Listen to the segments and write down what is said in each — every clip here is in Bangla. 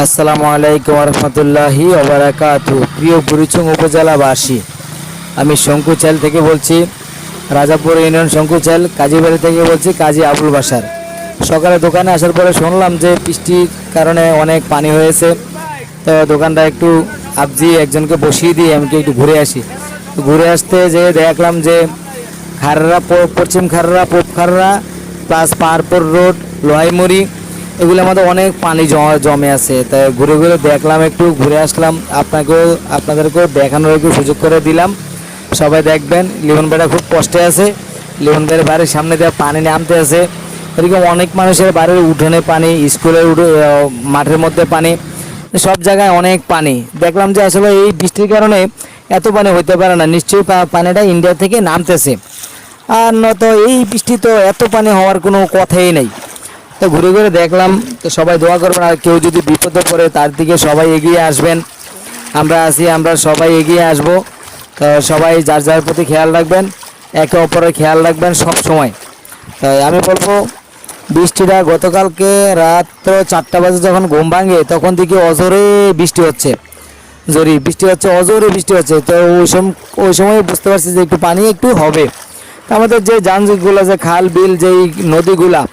আসসালামু আলাইকুম ওয়া রাহমাতুল্লাহি ওয়া বারাকাতুহু। প্রিয় বুড়িচং উপজেলাবাসী, আমি শঙ্কুচাল থেকে বলছি, রাজাপুর ইউনিয়ন শঙ্কুচাল কাজীবাড়ি থেকে বলছি, কাজী আবুল বাশার। সকালে দোকানে আসার পরে শুনলাম যে বৃষ্টির কারণে অনেক পানি হয়েছে। তো দোকানটা একটু আবজি একজনকে বসিয়ে দিয়ে আমি একটু ঘুরে আসি। ঘুরে আসতে যেয়ে দেখলাম যে খাররা, পশ্চিম খাররা, পূব খাররা প্লাস পাহাড়পুর রোড, লোহাইমুড়ি, এগুলোর মধ্যে অনেক পানি জমে আছে। তাই ঘুরে ঘুরে দেখলাম, একটু ঘুরে আসলাম, আপনাদেরকেও দেখানোর একটু সুযোগ করে দিলাম। সবাই দেখবেন। লিমন ভাইরা খুব কষ্টে আছে। লিমন ভাইয়ের বাড়ির সামনে দিয়ে পানি নামতে আছে। এরকম অনেক মানুষের বাড়ির উঠোনে পানি, স্কুলের মাঠের মধ্যে পানি, সব জায়গায় অনেক পানি। দেখলাম যে আসলে এই বৃষ্টির কারণে এত পানি হতে পারে না, নিশ্চয়ই পানিটা ইন্ডিয়া থেকে নামতেছে। আর নয়তো এই বৃষ্টি তো এত পানি হওয়ার কোনো কথাই নেই। তো ঘুরে ঘুরে দেখলাম। তো সবাই দোয়া করবেন, আর কেউ যদি বিপদে পড়ে তার দিকে সবাই এগিয়ে আসবেন। আমরা আছি, আমরা সবাই এগিয়ে আসব। তো সবাই যার যার প্রতি খেয়াল রাখবেন, একে অপরের খেয়াল রাখবেন সব সময়। তাই আমি বলবো, বৃষ্টিটা গতকালকে রাত্র 4টা বাজে যখন ঘুম ভাঙে তখন থেকে অজোরে বৃষ্টি হচ্ছে, জোরে বৃষ্টি হচ্ছে, অজোরে বৃষ্টি হচ্ছে। তো ওই সময় বুঝতে পারছি যে একটু পানি একটু হবে। আমাদের যে যানজটগুলো, যে খাল বিল, যেই নদীগুলা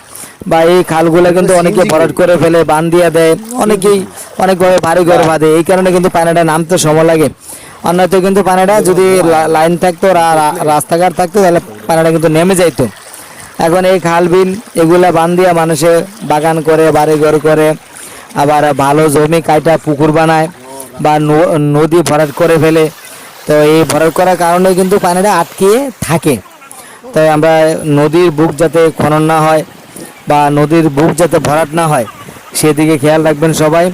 বা এই খালগুলো কিন্তু অনেকে ভরাট করে ফেলে, বান দিয়ে দেয়, অনেকেই অনেকভাবে ভারী করে বাঁধে। এই কারণে কিন্তু পানিটা নামতে সময় লাগে। অন্যত কিন্তু পানিটা যদি লাইন থাকতো, রাস্তাঘাট থাকতো, তাহলে পানিটা কিন্তু নেমে যাইতো। এখন এই খাল বিল এগুলা বান দিয়ে মানুষে বাগান করে, বাড়ি ঘর করে, আবার ভালো জমি কাটা পুকুর বানায় বা নদী ভরাট করে ফেলে। তো এই ভরাট করার কারণে কিন্তু পানিটা আটকে থাকে। তাই আমরা নদীর বুক যাতে খনন না হয় বা নদীর বুক যাতে ভরাট না হয়, সেদিকে খেয়াল রাখবেন সবাই।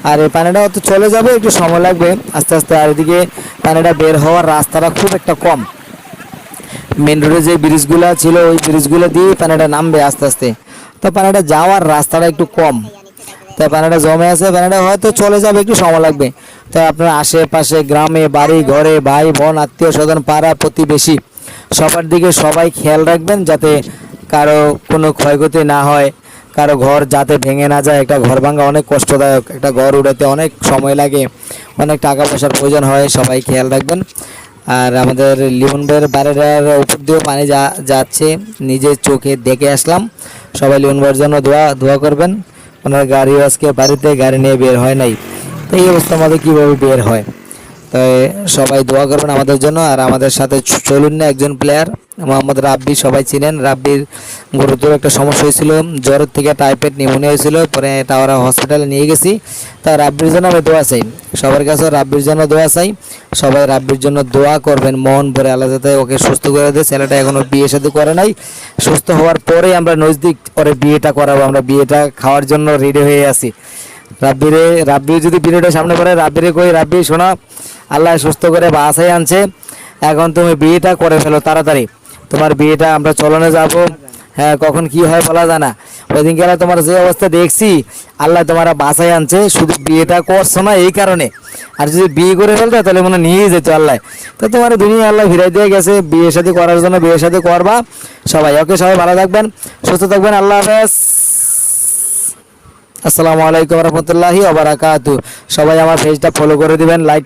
আর এই পানিটা তো চলে যাবে, একটু সময় লাগবে আস্তে আস্তে। আর এদিকে পানিটা বের হওয়ার রাস্তাটা খুব একটা কম। মেন রোডে যে ব্রিজগুলো ছিল, ওই ব্রিজগুলো দিয়ে পানিটা নামবে আস্তে আস্তে। তো পানিটা যাওয়ার রাস্তাটা একটু কম, তাই পানিটা জমে আছে। পানিটা হয়তো চলে যাবে, একটু সময় লাগবে। তো আপনার আশেপাশে গ্রামে, বাড়ি ঘরে, ভাই বোন, আত্মীয় স্বজন, পাড়া প্রতিবেশী, সবার দিকে সবাই খেয়াল রাখবেন, যাতে কারো কোনো ক্ষয়ক্ষতি না হয়, কারো ঘর যাতে ভেঙে না যায়। একটা ঘর ভাঙা অনেক কষ্টদায়ক, একটা ঘর উঠাতে অনেক সময় লাগে, অনেক টাকা পয়সার প্রয়োজন হয়। সবাই খেয়াল রাখবেন। আর আমাদের লিমন ভাইয়ের বাড়ির উপর দিয়েও পানি যাচ্ছে, নিজের চোখে দেখে আসলাম। সবাই লিমন ভাইয়ের জন্য দোয়া করবেন। ওনার গাড়িও আজকে বাড়িতে, গাড়ি নিয়ে বের হয় নাই। তো এই অবস্থার মধ্যে কীভাবে বের হয়? তাই সবাই দোয়া করবেন আমাদের জন্য। আর আমাদের সাথে চলুন না একজন প্লেয়ার, মোহাম্মদ রাব্বি, সবাই চিনেন। রাব্বির গুরুতর একটা সমস্যা হয়েছিল, জ্বরের থেকে টাইফয়েড নিউমোনিয়া হয়েছিল, পরে টাওয়ারা হসপিটালে নিয়ে গেছি। তা রাব্বির জন্য আমি দোয়া চাই, সবার কাছে রাব্বির জন্য দোয়া চাই। সবাই রাব্বির জন্য দোয়া করবেন মন ভরে, আল্লাহ যাতে ওকে সুস্থ করে দেয়। ছেলেটা এখনও বিয়ে শাদী করে নাই, সুস্থ হওয়ার পরেই আমরা নজদিক ওরে বিয়েটা করাবো। আমরা বিয়েটা খাওয়ার জন্য রেডি হয়ে আছি। রাব্বি যদি বিয়েটা সামনে পড়ে, রাব্বিরে কই, রাব্বি শোনা, আল্লাহ সুস্থ করে বাসায় আনছে, এখন তুমি বিয়েটা করে ফেলো তাড়াতাড়ি। তোমার বিয়েটা আমরা চলনে যাব, হ্যাঁ, কখন কি হয় বলা যায় না। ওই দিনকে তোমার যে অবস্থা দেখছি, আল্লাহ তোমার বাসায় আনছে, শুধু বিয়েটা করছো না এই কারণে। আর যদি বিয়ে করে ফেলতো তাহলে মনে নিয়েই যেত আল্লাহ। তো তোমার দুনিয়া আল্লাহ ফিরাই দিয়ে গেছে, বিয়ে শাদী করার জন্য বিয়ে শাদী করবা। সবাই ওকে, সবাই ভালো থাকবেন, সুস্থ থাকবেন, আল্লাহ হাফেজ। আসসালামু আলাইকুম রহমতুল্লাহি ওয়া বারাকাতুহু। সবাই আমার পেজটা ফলো করে দিবেন, লাইক